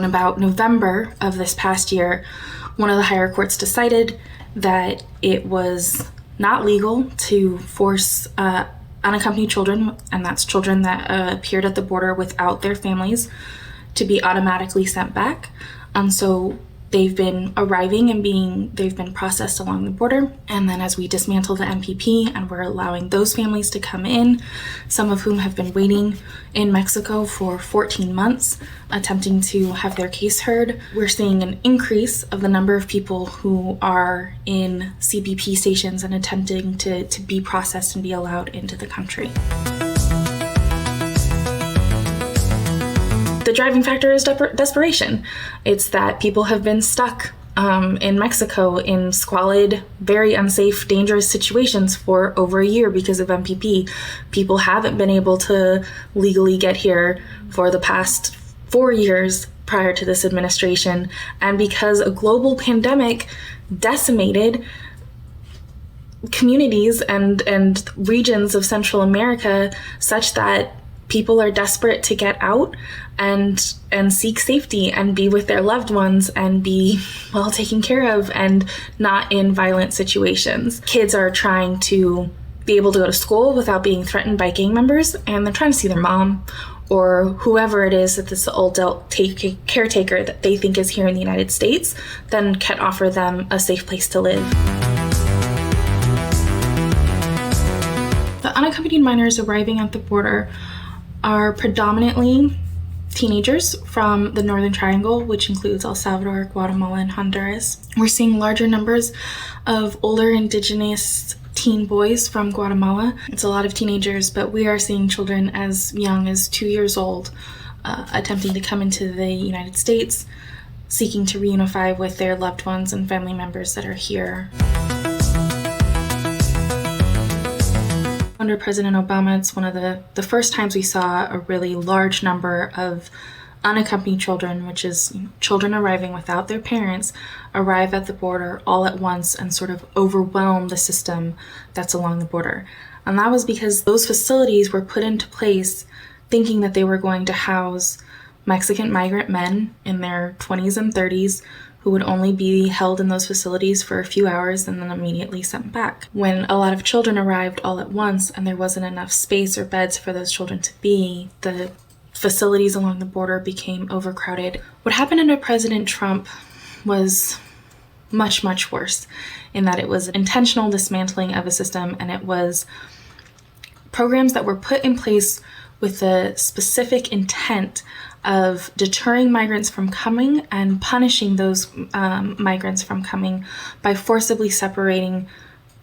In about November of this past year, one of the higher courts decided that it was not legal to force unaccompanied children, and that's children that appeared at the border without their families, to be automatically sent back. So they've been arriving and they've been processed along the border. And then as we dismantle the MPP and we're allowing those families to come in, some of whom have been waiting in Mexico for 14 months, attempting to have their case heard, we're seeing an increase of the number of people who are in CBP stations and attempting to be processed and be allowed into the country. The driving factor is desperation. It's that people have been stuck in Mexico in squalid, very unsafe, dangerous situations for over a year because of MPP. People haven't been able to legally get here for the past 4 years prior to this administration, and because a global pandemic decimated communities and regions of Central America such that people are desperate to get out and seek safety and be with their loved ones and be well taken care of and not in violent situations. Kids are trying to be able to go to school without being threatened by gang members, and they're trying to see their mom or whoever it is that this adult caretaker that they think is here in the United States then can offer them a safe place to live. The unaccompanied minors arriving at the border are predominantly teenagers from the Northern Triangle, which includes El Salvador, Guatemala, and Honduras. We're seeing larger numbers of older indigenous teen boys from Guatemala. It's a lot of teenagers, but we are seeing children as young as 2 years old attempting to come into the United States, seeking to reunify with their loved ones and family members that are here. Under President Obama, it's one of the first times we saw a really large number of unaccompanied children, which is children arriving without their parents, arrive at the border all at once and sort of overwhelm the system that's along the border. And that was because those facilities were put into place thinking that they were going to house Mexican migrant men in their 20s and 30s who would only be held in those facilities for a few hours and then immediately sent back. When a lot of children arrived all at once and there wasn't enough space or beds for those children to be, the facilities along the border became overcrowded. What happened under President Trump was much, much worse in that it was intentional dismantling of a system, and it was programs that were put in place with the specific intent of deterring migrants from coming and punishing those migrants from coming by forcibly separating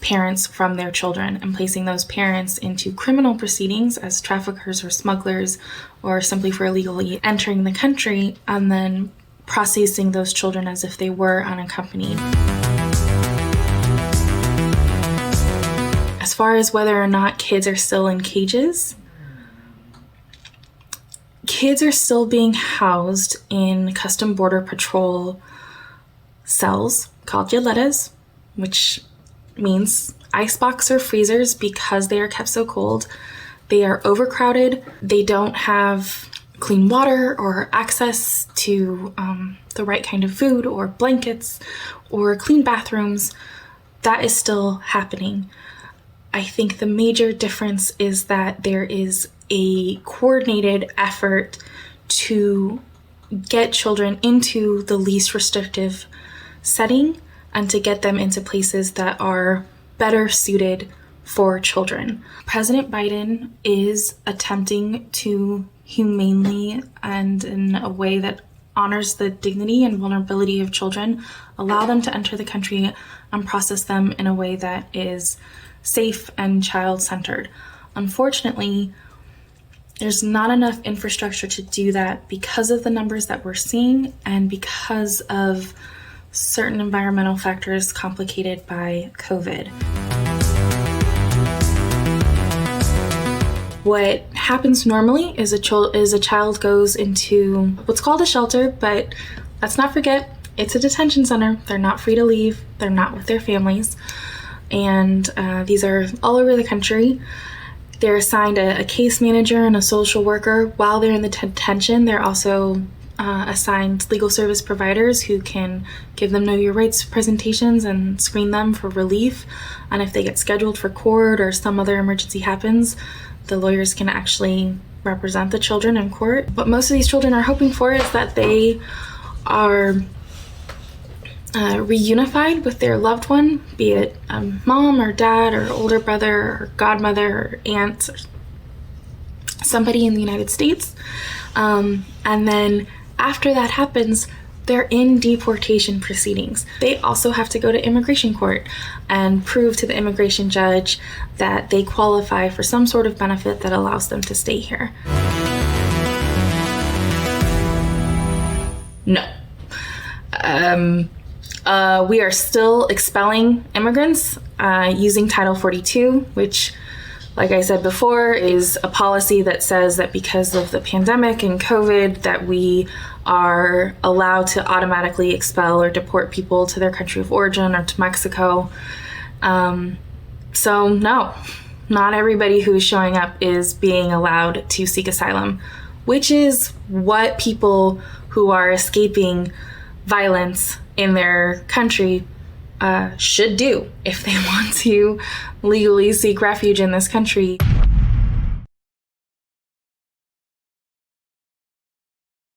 parents from their children and placing those parents into criminal proceedings as traffickers or smugglers or simply for illegally entering the country, and then processing those children as if they were unaccompanied. As far as whether or not kids are still in cages, kids are still being housed in Custom Border Patrol cells called yaletas, which means icebox or freezers because they are kept so cold. They are overcrowded. They don't have clean water or access to the right kind of food or blankets or clean bathrooms. That is still happening. I think the major difference is that there is a coordinated effort to get children into the least restrictive setting and to get them into places that are better suited for children. President Biden is attempting to humanely and in a way that honors the dignity and vulnerability of children, allow them to enter the country and process them in a way that is safe and child-centered. Unfortunately, there's not enough infrastructure to do that because of the numbers that we're seeing and because of certain environmental factors complicated by COVID. What happens normally is a child goes into what's called a shelter, but let's not forget, it's a detention center. They're not free to leave. They're not with their families. And these are all over the country. They're assigned a case manager and a social worker. While they're in the detention, they're also assigned legal service providers who can give them know your rights presentations and screen them for relief. And if they get scheduled for court or some other emergency happens, the lawyers can actually represent the children in court. What most of these children are hoping for is that they are reunified with their loved one, be it mom or dad or older brother or godmother or aunt or somebody in the United States. And then after that happens, they're in deportation proceedings. They also have to go to immigration court and prove to the immigration judge that they qualify for some sort of benefit that allows them to stay here. No. We are still expelling immigrants using Title 42, which, like I said before, is a policy that says that because of the pandemic and COVID that we are allowed to automatically expel or deport people to their country of origin or to Mexico. So no, not everybody who is showing up is being allowed to seek asylum, which is what people who are escaping violence in their country should do if they want to legally seek refuge in this country.